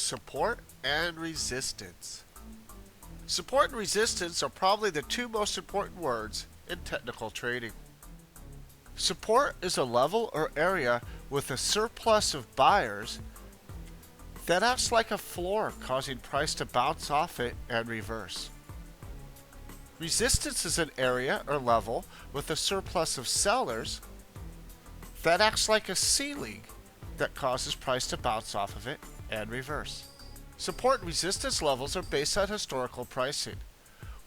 Support and resistance. Support and resistance are probably the two most important words in technical trading. Support is a level or area with a surplus of buyers that acts like a floor, causing price to bounce off it and reverse. Resistance is an area or level with a surplus of sellers that acts like a ceiling that causes price to bounce off of it and reverse. Support and resistance levels are based on historical pricing.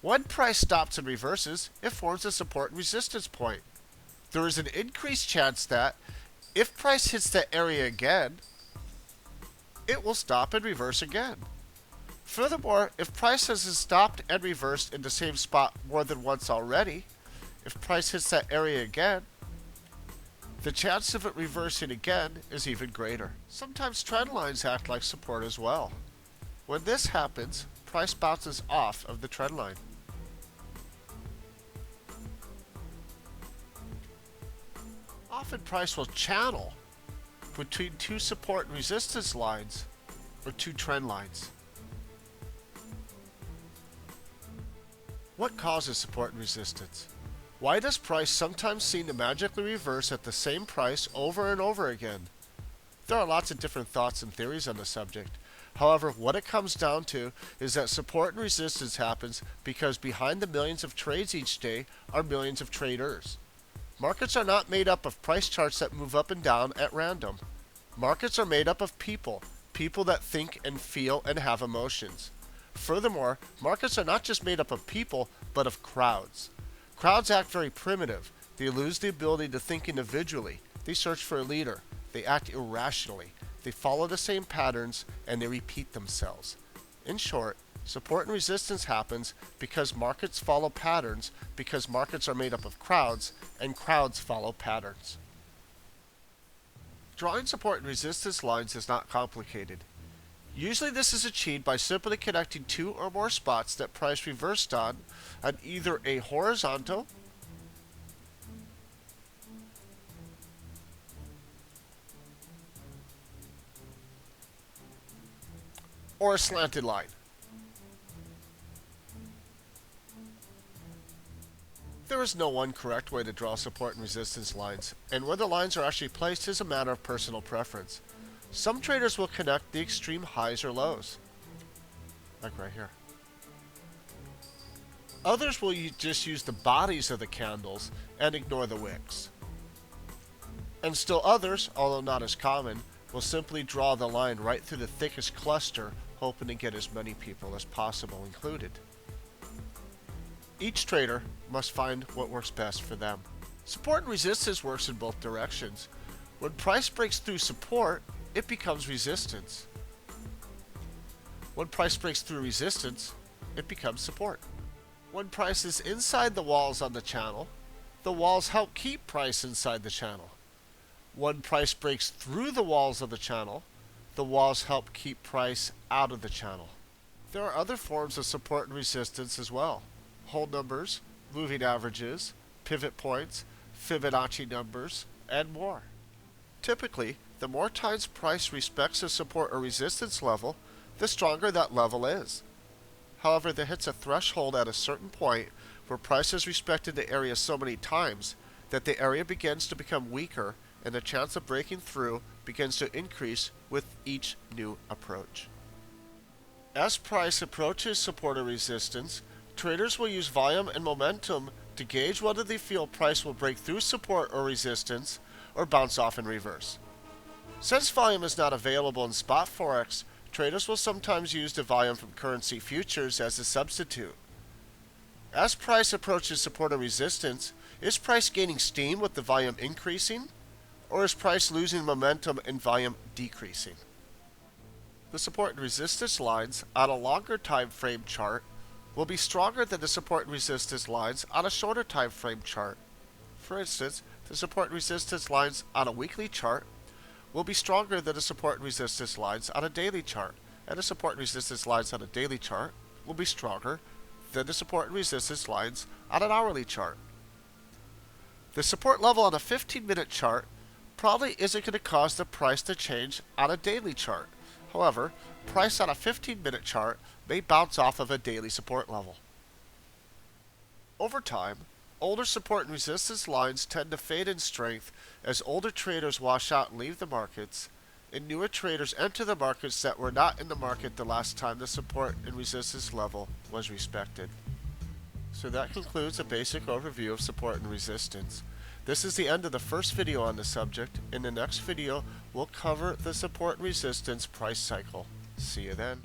When price stops and reverses, it forms a support and resistance point. There is an increased chance that, if price hits that area again, it will stop and reverse again. Furthermore, if price has stopped and reversed in the same spot more than once already, if price hits that area again, the chance of it reversing again is even greater. Sometimes trend lines act like support as well. When this happens, price bounces off of the trend line. Often price will channel between two support and resistance lines or two trend lines. What causes support and resistance? Why does price sometimes seem to magically reverse at the same price over and over again? There are lots of different thoughts and theories on the subject. However, what it comes down to is that support and resistance happens because behind the millions of trades each day are millions of traders. Markets are not made up of price charts that move up and down at random. Markets are made up of people that think and feel and have emotions. Furthermore, markets are not just made up of people, but of crowds. Crowds act very primitive. They lose the ability to think individually. They search for a leader. They act irrationally. They follow the same patterns and they repeat themselves. In short, support and resistance happens because markets follow patterns, because markets are made up of crowds, and crowds follow patterns. Drawing support and resistance lines is not complicated. Usually this is achieved by simply connecting two or more spots that price reversed on either a horizontal or a slanted line. There is no one correct way to draw support and resistance lines, and where the lines are actually placed is a matter of personal preference. Some traders will connect the extreme highs or lows, like right here. Others will just use the bodies of the candles and ignore the wicks. And still others, although not as common, will simply draw the line right through the thickest cluster, hoping to get as many people as possible included. Each trader must find what works best for them. Support and resistance works in both directions. When price breaks through support, it becomes resistance. When price breaks through resistance, it becomes support. When price is inside the walls on the channel, the walls help keep price inside the channel. When price breaks through the walls of the channel, the walls help keep price out of the channel. There are other forms of support and resistance as well. Whole numbers, moving averages, pivot points, Fibonacci numbers, and more. Typically, the more times price respects a support or resistance level, the stronger that level is. However, there hits a threshold at a certain point where price has respected the area so many times that the area begins to become weaker and the chance of breaking through begins to increase with each new approach. As price approaches support or resistance, traders will use volume and momentum to gauge whether they feel price will break through support or resistance or bounce off in reverse. Since volume is not available in spot Forex, traders will sometimes use the volume from currency futures as a substitute. As price approaches support or resistance, is price gaining steam with the volume increasing, or is price losing momentum and volume decreasing? The support and resistance lines on a longer time frame chart will be stronger than the support and resistance lines on a shorter time frame chart. For instance, the support and resistance lines on a weekly chart will be stronger than the support and resistance lines on a daily chart, and the support and resistance lines on a daily chart will be stronger than the support and resistance lines on an hourly chart. The support level on a 15-minute chart probably isn't going to cause the price to change on a daily chart, However, price on a 15-minute chart may bounce off of a daily support level. Over time, older support and resistance lines tend to fade in strength as older traders wash out and leave the markets, and newer traders enter the markets that were not in the market the last time the support and resistance level was respected. So that concludes a basic overview of support and resistance. This is the end of the first video on the subject. In the next video, we'll cover the support and resistance price cycle. See you then.